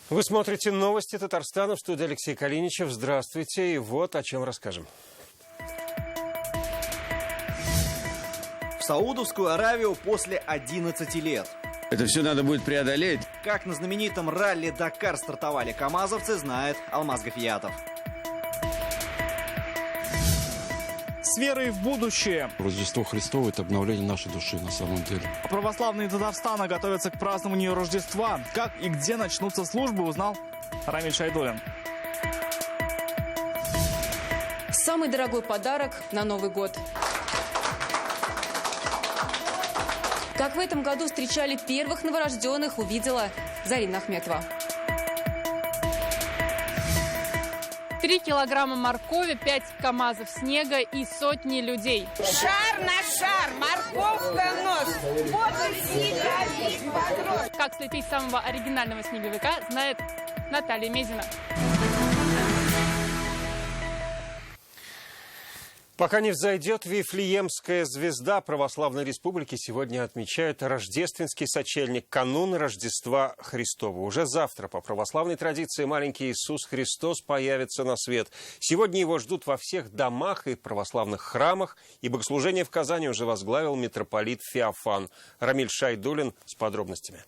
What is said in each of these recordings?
Вы смотрите новости Татарстана, в студии Алексей Калиничев. Здравствуйте. И вот о чем расскажем. В Саудовскую Аравию после 11 лет. Это все надо будет преодолеть. Как на знаменитом ралли Дакар стартовали камазовцы, знает Алмаз Гафиятов. С верой в будущее. Рождество Христово – это обновление нашей души на самом деле. Православные Татарстана готовятся к празднованию Рождества. Как и где начнутся службы, узнал Рамиль Шайдуллин. Самый дорогой подарок на Новый год. Как в этом году встречали первых новорожденных, увидела Зарина Ахметова. 3 килограмма моркови, 5 КАМАЗов снега и сотни людей. Шар на шар, морковка нос. Вот и снеговик подрос. Как слепить самого оригинального снеговика, знает Наталья Мезина. Пока не взойдет Вифлеемская звезда, православной республики сегодня отмечают рождественский сочельник, канун Рождества Христова. Уже завтра по православной традиции маленький Иисус Христос появится на свет. Сегодня его ждут во всех домах и православных храмах, и богослужение в Казани уже возглавил митрополит Феофан. Рамиль Шайдуллин с подробностями.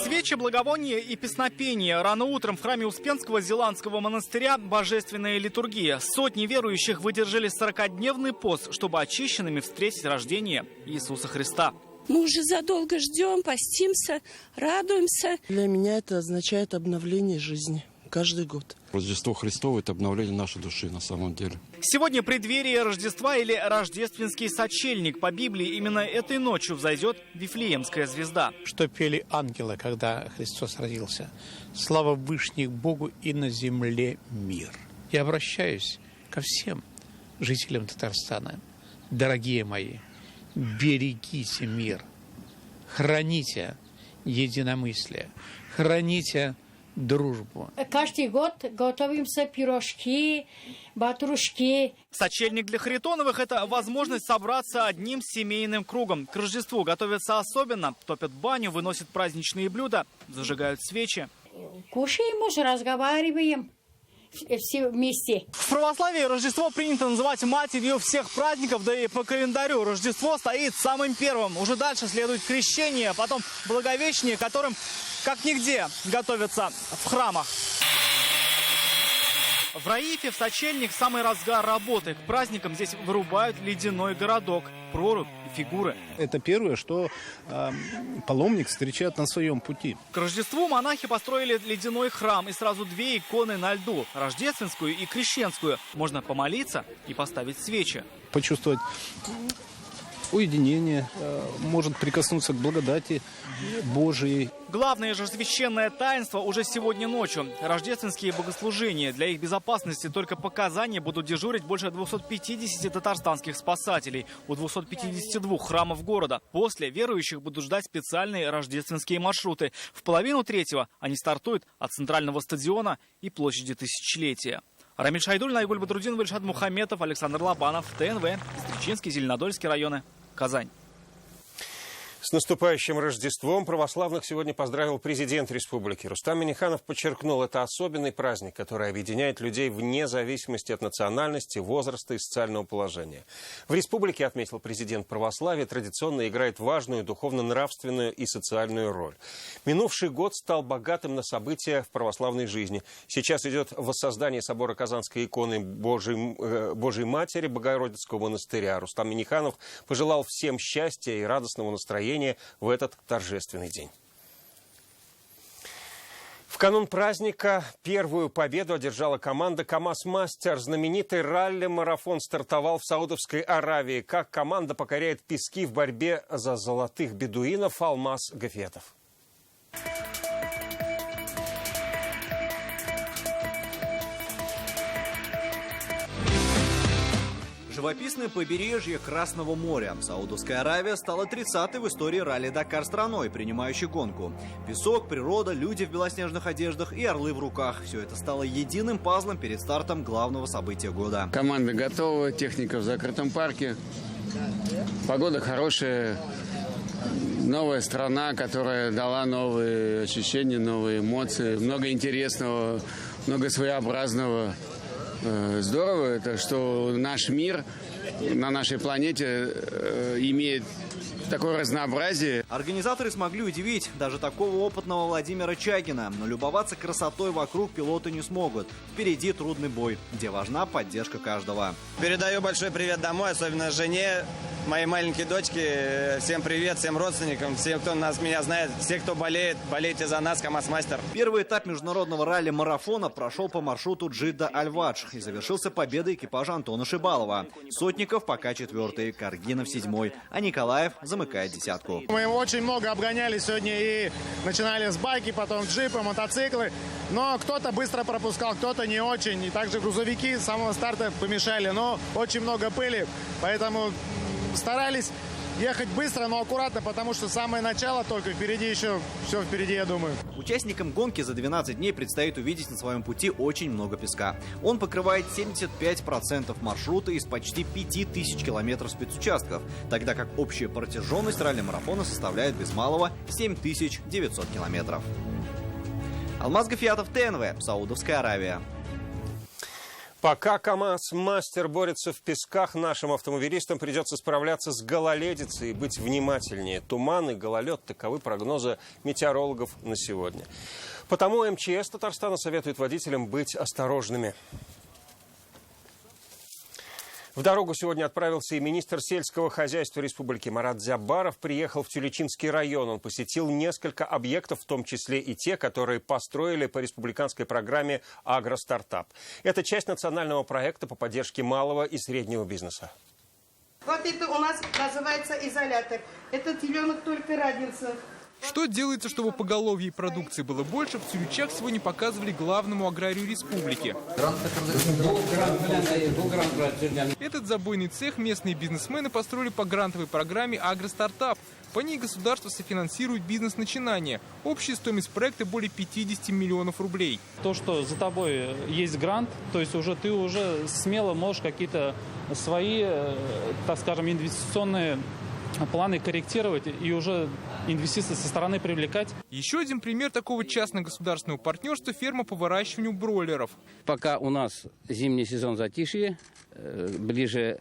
Свечи, благовония и песнопения. Рано утром в храме Успенского Зеландского монастыря божественная литургия. Сотни верующих выдержали 40-дневный пост, чтобы очищенными встретить рождение Иисуса Христа. Мы уже задолго ждем, постимся, радуемся. Для меня это означает обновление жизни каждый год. Рождество Христово – это обновление нашей души на самом деле. Сегодня преддверие Рождества или рождественский сочельник. По Библии именно этой ночью взойдет Вифлеемская звезда. Что пели ангелы, когда Христос родился? Слава Вышних Богу и на земле мир. Я обращаюсь ко всем жителям Татарстана. Дорогие мои, берегите мир, храните единомыслие, храните дружбу. Каждый год готовимся пирожки, батрушки. Сочельник для Харитоновых – это возможность собраться одним семейным кругом. К Рождеству готовятся особенно. Топят баню, выносят праздничные блюда, зажигают свечи. Кушаем уже, разговариваем все вместе. В православии Рождество принято называть матерью всех праздников, да и по календарю Рождество стоит самым первым. Уже дальше следует крещение, потом Благовещение, которым как нигде готовятся в храмах. В Раифе в сочельник самый разгар работы. К праздникам здесь вырубают ледяной городок, прорубь и фигуры. Это первое, что паломник встречает на своем пути. К Рождеству монахи построили ледяной храм и сразу 2 иконы на льду. Рождественскую и крещенскую. Можно помолиться и поставить свечи. Почувствовать уединение, может прикоснуться к благодати Божией. Главное же священное таинство уже сегодня ночью. Рождественские богослужения. Для их безопасности только по Казани будут дежурить больше 250 татарстанских спасателей у 252 храмов города. После верующих будут ждать специальные рождественские маршруты. В 2:30 они стартуют от центрального стадиона и площади Тысячелетия. Рамиль Шайдуллин, Айгуль Бадрудин, Вильшат Мухаметов, Александр Лобанов, ТНВ, Стричинский, Зеленодольский районы, Казань. С наступающим Рождеством православных сегодня поздравил президент республики. Рустам Минниханов подчеркнул, это особенный праздник, который объединяет людей вне зависимости от национальности, возраста и социального положения. В республике, отметил президент, православие традиционно играет важную духовно-нравственную и социальную роль. Минувший год стал богатым на события в православной жизни. Сейчас идет воссоздание собора Казанской иконы Божьей Матери Богородицкого монастыря. Рустам Минниханов пожелал всем счастья и радостного настроения в этот торжественный день. В канун праздника первую победу одержала команда «КамАЗ-Мастер». Знаменитый ралли-марафон стартовал в Саудовской Аравии. Как команда покоряет пески в борьбе за золотых бедуинов, Алмаз Гафиятов. Живописное побережье Красного моря. Саудовская Аравия стала 30-й в истории ралли-Дакар страной, принимающей гонку. Песок, природа, люди в белоснежных одеждах и орлы в руках. Все это стало единым пазлом перед стартом главного события года. Команда готова, техника в закрытом парке. Погода хорошая. Новая страна, которая дала новые ощущения, новые эмоции. Много интересного, много своеобразного. Здорово это, что наш мир на нашей планете имеет такое разнообразие. Организаторы смогли удивить даже такого опытного Владимира Чагина, но любоваться красотой вокруг пилоты не смогут. Впереди трудный бой, где важна поддержка каждого. Передаю большой привет домой, особенно жене, моей маленькой дочке. Всем привет, всем родственникам, всем, кто меня знает, все, кто болеет, болейте за нас, КамАЗ-мастер. Первый этап международного ралли-марафона прошел по маршруту Джидда-Аль-Вадж и завершился победой экипажа Антона Шибалова. Сотников пока 4-й, Каргинов 7-й, а Николаев замыкает десятку. Мы очень много обгоняли сегодня и начинали с байки, потом джипы, мотоциклы. Но кто-то быстро пропускал, кто-то не очень. И также грузовики с самого старта помешали, но очень много пыли, поэтому старались ехать быстро, но аккуратно, потому что самое начало только, впереди еще все впереди, я думаю. Участникам гонки за 12 дней предстоит увидеть на своем пути очень много песка. Он покрывает 75% маршрута из почти 5000 километров спецучастков, тогда как общая протяженность ралли-марафона составляет без малого 7900 километров. Алмаз Гафиятов, ТНВ, Саудовская Аравия. Пока КамАЗ-мастер борется в песках, нашим автомобилистам придется справляться с гололедицей и быть внимательнее. Туман и гололед – таковы прогнозы метеорологов на сегодня. Потому МЧС Татарстана советует водителям быть осторожными. В дорогу сегодня отправился и министр сельского хозяйства республики Марат Зябаров. Приехал в Тюлечинский район. Он посетил несколько объектов, в том числе и те, которые построили по республиканской программе «Агростартап». Это часть национального проекта по поддержке малого и среднего бизнеса. Вот это у нас называется изолятор. Этот теленок только родился. Что делается, чтобы поголовье и продукции было больше, в Тюлечах сегодня показывали главному аграрию республики. Этот забойный цех местные бизнесмены построили по грантовой программе «Агростартап». По ней государство софинансирует бизнес-начинания. Общая стоимость проекта более 50 миллионов рублей. То, что за тобой есть грант, то есть ты уже смело можешь какие-то свои, так скажем, инвестиционные планы корректировать и уже инвестиции со стороны привлекать. Еще один пример такого частно-государственного партнерства – ферма по выращиванию бройлеров. Пока у нас зимний сезон затишье, ближе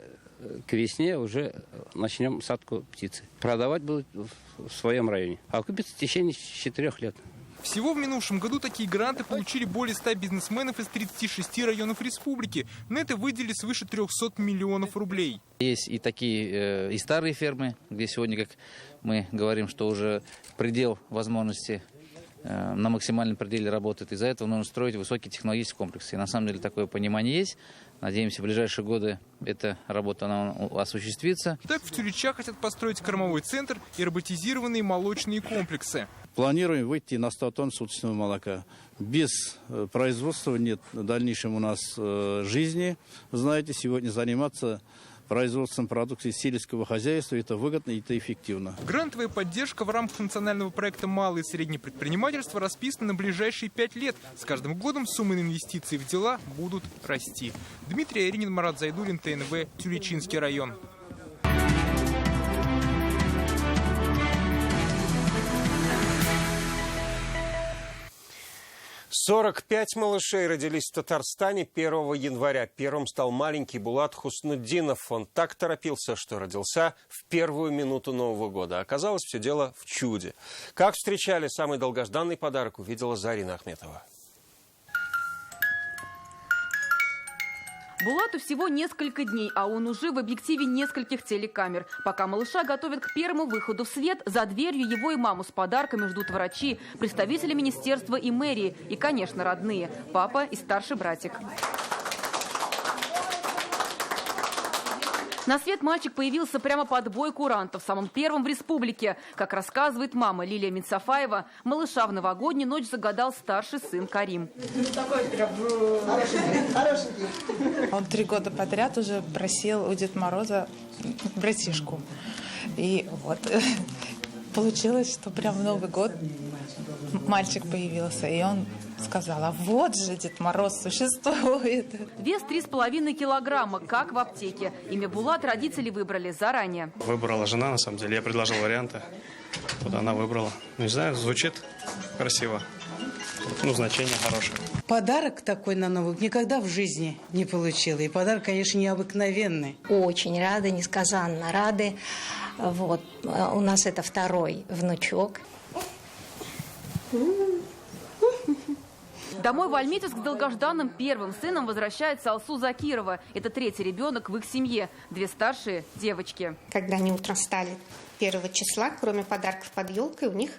к весне уже начнем садку птицы. Продавать будут в своем районе. А окупится в течение 4 лет. Всего в минувшем году такие гранты получили более 100 бизнесменов из 36 районов республики. На это выделили свыше 300 миллионов рублей. Есть и такие и старые фермы, где сегодня, как мы говорим, что уже предел возможности на максимальном пределе работает. Из-за этого нужно строить высокие технологические комплексы. И на самом деле такое понимание есть. Надеемся, в ближайшие годы эта работа она осуществится. Так в Тюлечах хотят построить кормовой центр и роботизированные молочные комплексы. Планируем выйти на 100 тонн суточного молока. Без производства нет в дальнейшем у нас жизни. Знаете, сегодня заниматься производством продукции сельского хозяйства это выгодно и это эффективно. Грантовая поддержка в рамках национального проекта «Малое и среднее предпринимательство» расписана на ближайшие 5 лет. С каждым годом суммы инвестиций в дела будут расти. Дмитрий Аринин, Марат Зайдуллин, ТНВ, Тюлечинский район. 45 малышей родились в Татарстане 1 января. Первым стал маленький Булат Хуснуддинов. Он так торопился, что родился в первую минуту Нового года. Оказалось, все дело в чуде. Как встречали самый долгожданный подарок, увидела Зарина Ахметова. Булату всего несколько дней, а он уже в объективе нескольких телекамер. Пока малыша готовят к первому выходу в свет, за дверью его и маму с подарками ждут врачи, представители министерства и мэрии и, конечно, родные – папа и старший братик. На свет мальчик появился прямо под бой курантов, самым первым в республике. Как рассказывает мама Лилия Мицафаева, малыша в новогоднюю ночь загадал старший сын Карим. Такой прям хорошенький. Он 3 года подряд уже просил у Деда Мороза братишку. И вот получилось, что прям в Новый год мальчик появился, и он сказал: а вот же Дед Мороз существует. Вес 3,5 килограмма, как в аптеке. Имя Булат родители выбрали заранее. Выбрала жена, на самом деле. Я предложил варианты. Вот она выбрала. Не знаю, звучит красиво. Ну, значение хорошее. Подарок такой на Новый год никогда в жизни не получила. И подарок, конечно, необыкновенный. Очень рады, несказанно рады. Вот. У нас это 2-й внучок. Домой в Альметьевск с долгожданным первым сыном возвращается Алсу Закирова. Это 3-й ребенок в их семье. 2 старшие девочки. Когда они утром встали 1 числа, кроме подарков под елкой, у них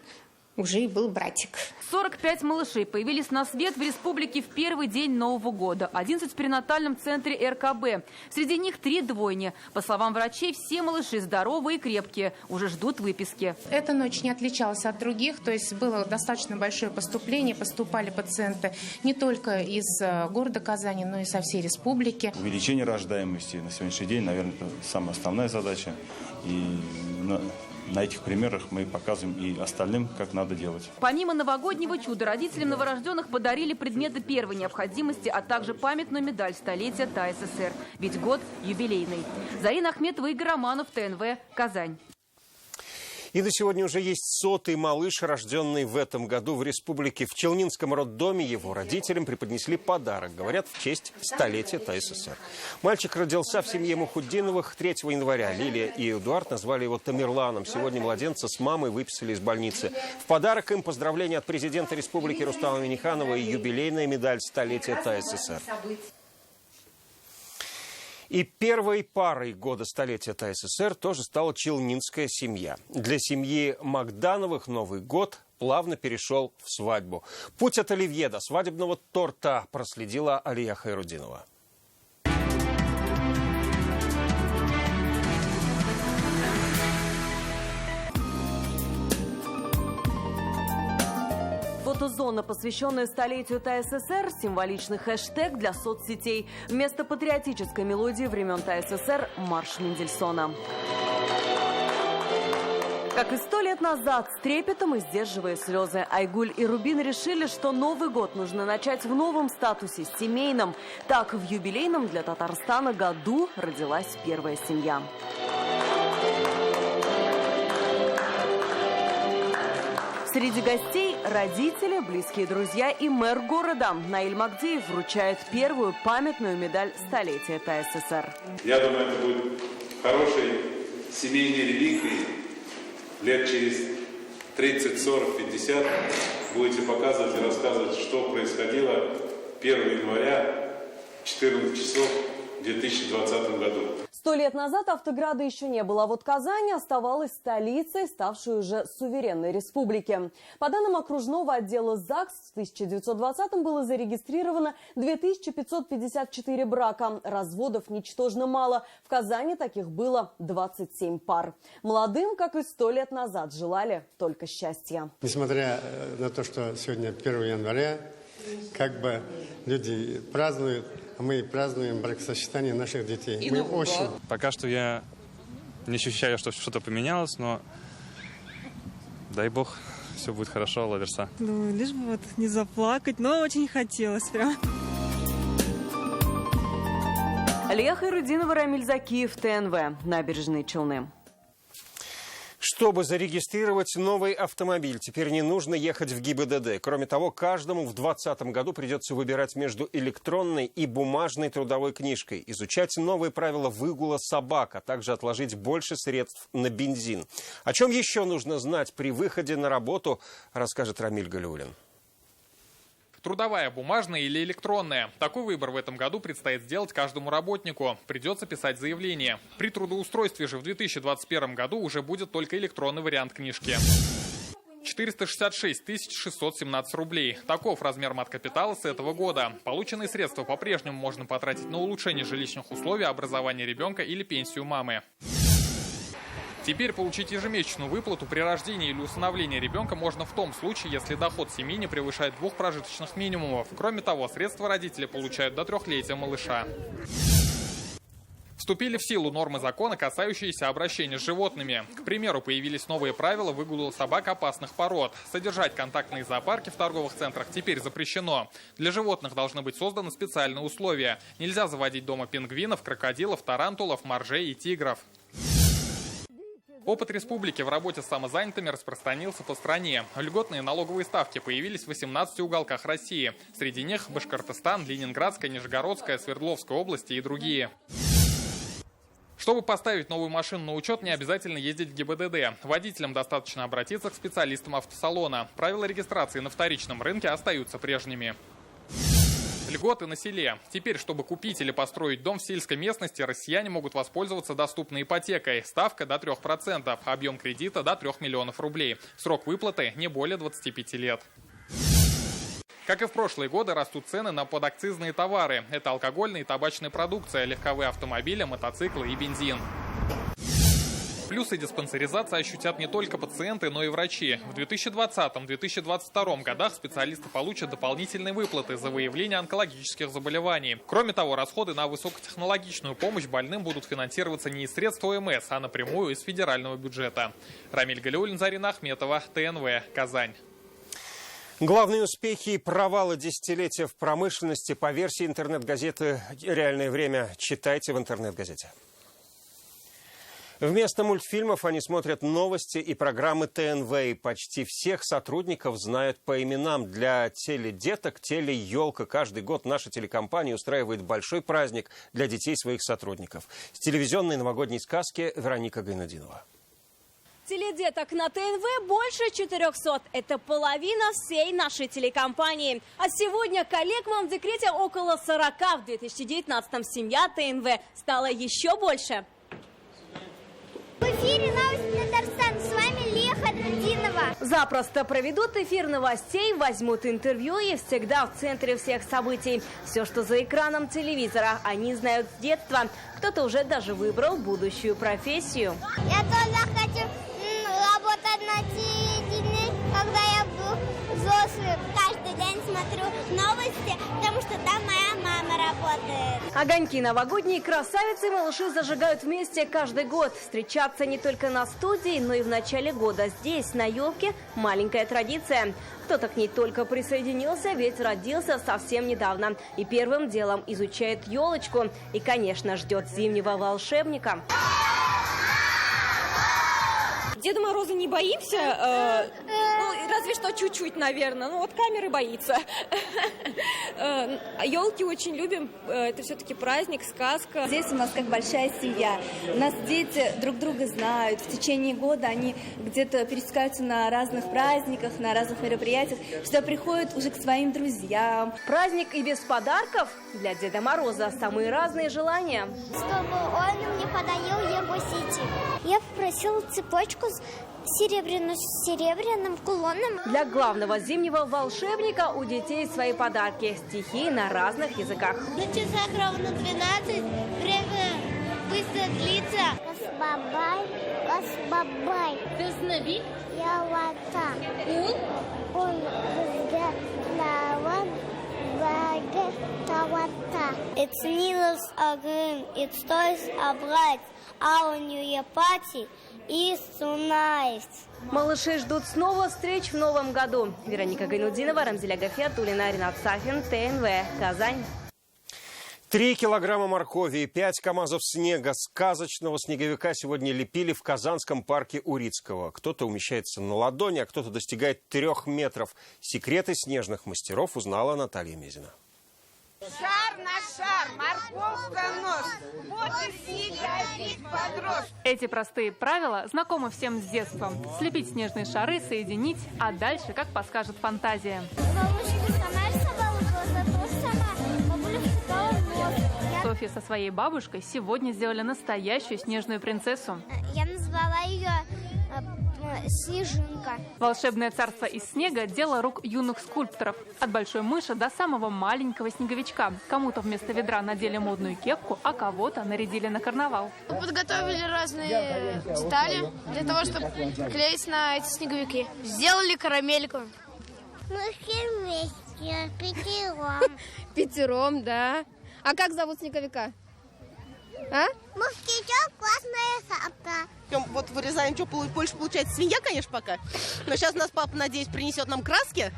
уже и был братик. 45 малышей появились на свет в республике в первый день Нового года. 11 в перинатальном центре РКБ. Среди них 3 двойни. По словам врачей, все малыши здоровые и крепкие. Уже ждут выписки. Эта ночь не отличалась от других. То есть было достаточно большое поступление. Поступали пациенты не только из города Казани, но и со всей республики. Увеличение рождаемости на сегодняшний день, наверное, это самая основная задача. И на этих примерах мы показываем и остальным, как надо делать. Помимо новогоднего чуда, родителям новорожденных подарили предметы первой необходимости, а также памятную медаль столетия ТАССР. Ведь год юбилейный. Зарина Ахметова, Игорь Романов, ТНВ, Казань. И на сегодня уже есть 100-й малыш, рожденный в этом году в республике. В Челнинском роддоме его родителям преподнесли подарок, говорят, в честь столетия ТАССР. Мальчик родился в семье Мухутдиновых 3 января. Лилия и Эдуард назвали его Тамерланом. Сегодня младенца с мамой выписали из больницы. В подарок им поздравления от президента республики Рустама Минниханова и юбилейная медаль столетия ТАССР. И первой парой года столетия ТАССР тоже стала челнинская семья. Для семьи Магдановых Новый год плавно перешел в свадьбу. Путь от оливье до свадебного торта проследила Алия Хайрудинова. Фотозона, посвященная столетию ТАССР, символичный хэштег для соцсетей. Вместо патриотической мелодии времен ТАССР – марш Мендельсона. Как и 100 лет назад, с трепетом и сдерживая слезы, Айгуль и Рубин решили, что Новый год нужно начать в новом статусе, семейном. Так, в юбилейном для Татарстана году родилась первая семья. Среди гостей – родители, близкие друзья и мэр города. Наиль Магдеев вручает первую памятную медаль столетия ТАССР. Я думаю, это будет хорошей семейной реликвией. Лет через 30, 40, 50 будете показывать и рассказывать, что происходило 1 января 14 часов в 2020 году. 100 лет назад Автограда еще не было, а вот Казань оставалась столицей, ставшей уже суверенной республики. По данным окружного отдела ЗАГС, в 1920-м было зарегистрировано 2554 брака. Разводов ничтожно мало. В Казани таких было 27 пар. Молодым, как и 100 лет назад, желали только счастья. Несмотря на то, что сегодня 1 января, как бы люди празднуют, а мы празднуем бракосочетание наших детей. Мы очень... Пока что я не ощущаю, что что-то поменялось, но дай бог, все будет хорошо, лаверса. Ну, лишь бы вот не заплакать, но очень хотелось прям. Алия Хайрудинова, Рамиль Закиев, ТНВ, Набережные Челны. Чтобы зарегистрировать новый автомобиль, теперь не нужно ехать в ГИБДД. Кроме того, каждому в 2020 году придется выбирать между электронной и бумажной трудовой книжкой, изучать новые правила выгула собак, а также отложить больше средств на бензин. О чем еще нужно знать при выходе на работу, расскажет Рамиль Галиуллин. Трудовая, бумажная или электронная. Такой выбор в этом году предстоит сделать каждому работнику. Придется писать заявление. При трудоустройстве же в 2021 году уже будет только электронный вариант книжки. 466 617 рублей. Таков размер маткапитала с этого года. Полученные средства по-прежнему можно потратить на улучшение жилищных условий, образование ребенка или пенсию мамы. Теперь получить ежемесячную выплату при рождении или усыновлении ребенка можно в том случае, если доход семьи не превышает 2 прожиточных минимумов. Кроме того, средства родители получают до 3-летия малыша. Вступили в силу нормы закона, касающиеся обращения с животными. К примеру, появились новые правила выгула собак опасных пород. Содержать контактные зоопарки в торговых центрах теперь запрещено. Для животных должны быть созданы специальные условия. Нельзя заводить дома пингвинов, крокодилов, тарантулов, моржей и тигров. Опыт республики в работе с самозанятыми распространился по стране. Льготные налоговые ставки появились в 18 уголках России. Среди них Башкортостан, Ленинградская, Нижегородская, Свердловская области и другие. Чтобы поставить новую машину на учет, не обязательно ездить в ГИБДД. Водителям достаточно обратиться к специалистам автосалона. Правила регистрации на вторичном рынке остаются прежними. Льготы на селе. Теперь, чтобы купить или построить дом в сельской местности, россияне могут воспользоваться доступной ипотекой. Ставка до 3%, объем кредита до 3 миллионов рублей. Срок выплаты не более 25 лет. Как и в прошлые годы, растут цены на подакцизные товары. Это алкогольная и табачная продукция, легковые автомобили, мотоциклы и бензин. Плюсы диспансеризации ощутят не только пациенты, но и врачи. В 2020-2022 годах специалисты получат дополнительные выплаты за выявление онкологических заболеваний. Кроме того, расходы на высокотехнологичную помощь больным будут финансироваться не из средств ОМС, а напрямую из федерального бюджета. Рамиль Галиуллин, Зарина Ахметова, ТНВ, Казань. Главные успехи и провалы десятилетия в промышленности по версии интернет-газеты «Реальное время» читайте в интернет-газете. Вместо мультфильмов они смотрят новости и программы ТНВ. И почти всех сотрудников знают по именам. Для теледеток «Телеелка» каждый год наша телекомпания устраивает большой праздник для детей своих сотрудников. С телевизионной новогодней сказки Вероника Гайнудинова. Теледеток на ТНВ больше 400. Это половина всей нашей телекомпании. А сегодня коллегам в декрете около 40. В 2019-м семья ТНВ стала еще больше. В эфире новости Татарстана. С вами Лия Хадрудинова. Запросто проведут эфир новостей, возьмут интервью и всегда в центре всех событий. Все, что за экраном телевизора, они знают с детства. Кто-то уже даже выбрал будущую профессию. Я тоже хочу работать на телевидении, когда я буду взрослым. Каждый день смотрю новости, потому что там моя мама работает. Огоньки новогодние красавицы и малыши зажигают вместе каждый год. Встречаться не только на студии, но и в начале года. Здесь, на елке, маленькая традиция. Кто-то к ней только присоединился, ведь родился совсем недавно. И первым делом изучает елочку. И, конечно, ждет зимнего волшебника. Деда Мороза не боимся, разве что чуть-чуть, наверное. Ну вот камеры боится. Елки очень любим, это все-таки праздник, сказка. Здесь у нас как большая семья. У нас дети друг друга знают. В течение года они где-то пересекаются на разных праздниках, на разных мероприятиях. Сюда приходят уже к своим друзьям. Праздник и без подарков? Для Деда Мороза самые разные желания. Чтобы он мне подарил его сити. Я попросила цепочку с серебряным кулоном. Для главного зимнего волшебника у детей свои подарки. Стихи на разных языках. На часах ровно 12. Время быстро длится. Касбабай, касбабай. Каснаби. Ялата. Он разгадаван. It's needles are green, its toys are bright, our new year party is so nice. Малыши ждут снова встреч в новом году. Вероника Гайнудинова, Рамзиля Гафиатуллина, Ринат Сафин, ТНВ, Казань. 3 килограмма моркови и 5 КАМАЗов снега сказочного снеговика сегодня лепили в Казанском парке Урицкого. Кто-то умещается на ладони, а кто-то достигает 3 метров. Секреты снежных мастеров узнала Наталья Мезина. Шар на шар, морковка нос, вот и снеговик подрос. Эти простые правила знакомы всем с детства. Слепить снежные шары, соединить, а дальше как подскажет фантазия. Софья со своей бабушкой сегодня сделали настоящую снежную принцессу. Я назвала ее снежинка. Волшебное царство из снега – дело рук юных скульпторов. От большой мыши до самого маленького снеговичка. Кому-то вместо ведра надели модную кепку, а кого-то нарядили на карнавал. Мы подготовили разные детали для того, чтобы клеить на эти снеговики. Сделали карамельку. Мы все вместе, пятером. Пятером, да. А как зовут снеговика? А? Мушкетер, классная шапка. Вот вырезаем, что больше получается свинья, конечно, пока. Но сейчас нас папа, надеюсь, принесет нам краски,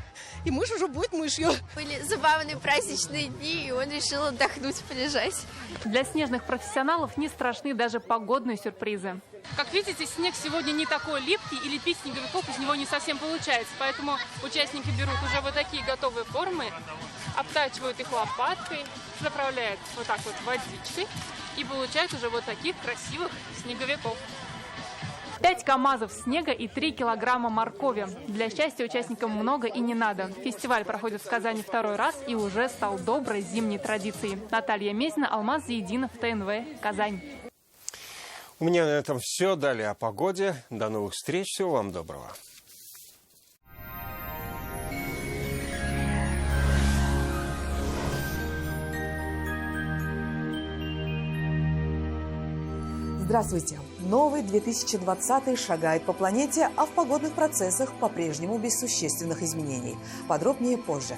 и мышь уже будет мышью. Были забавные праздничные дни, и он решил отдохнуть, полежать. Для снежных профессионалов не страшны даже погодные сюрпризы. Как видите, снег сегодня не такой липкий, и лепить снеговиков из него не совсем получается. Поэтому участники берут уже вот такие готовые формы, обтачивают их лопаткой, заправляют вот так вот водичкой и получают уже вот таких красивых снеговиков. 5 КАМАЗов снега и 3 килограмма моркови. Для счастья участникам много и не надо. Фестиваль проходит в Казани второй раз и уже стал доброй зимней традицией. Наталья Мезина, Алмаз Заединов, ТНВ, Казань. У меня на этом все. Далее о погоде. До новых встреч. Всего вам доброго. Здравствуйте! Новый 2020 шагает по планете, а в погодных процессах по-прежнему без существенных изменений. Подробнее позже.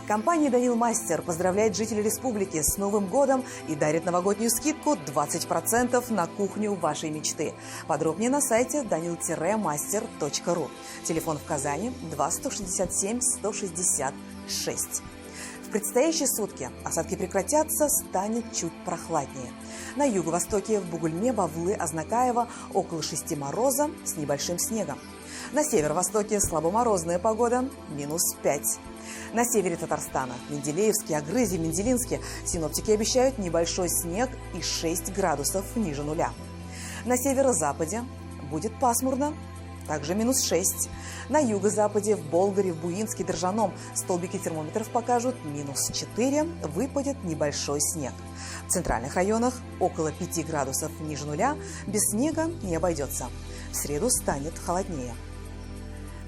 Компания «Данил Мастер» поздравляет жителей республики с Новым годом и дарит новогоднюю скидку 20% на кухню вашей мечты. Подробнее на сайте danil-master.ru. Телефон в Казани 2 167 166. В предстоящие сутки осадки прекратятся, станет чуть прохладнее. На юго-востоке в Бугульме, Бавлы, Азнакаево около 6 мороза с небольшим снегом. На северо-востоке слабоморозная погода -5. На севере Татарстана, Менделеевске, Агрызе, Менделинске синоптики обещают небольшой снег и 6 градусов ниже нуля. На северо-западе будет пасмурно, также -6. На юго-западе, в Болгаре, в Буинске, Держаном столбики термометров покажут -4, выпадет небольшой снег. В центральных районах около 5 градусов ниже нуля, без снега не обойдется. В среду станет холоднее.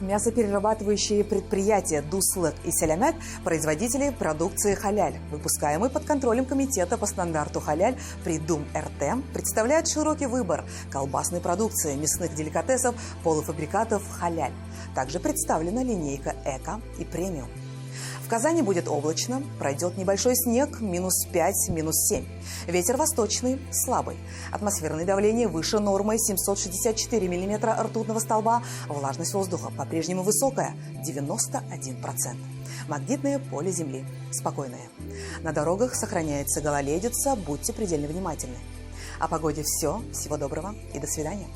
Мясоперерабатывающие предприятия «Дуслык» и «Селямет» – производители продукции «Халяль», выпускаемой под контролем комитета по стандарту «Халяль» при ДУМ-РТ, представляют широкий выбор колбасной продукции, мясных деликатесов, полуфабрикатов «Халяль». Также представлена линейка «Эко» и «Премиум». В Казани будет облачно, пройдет небольшой снег, -5, -7. Ветер восточный, слабый. Атмосферное давление выше нормы 764 миллиметра ртутного столба. Влажность воздуха по-прежнему высокая, 91%. Магнитное поле Земли спокойное. На дорогах сохраняется гололедица, будьте предельно внимательны. О погоде все. Всего доброго и до свидания.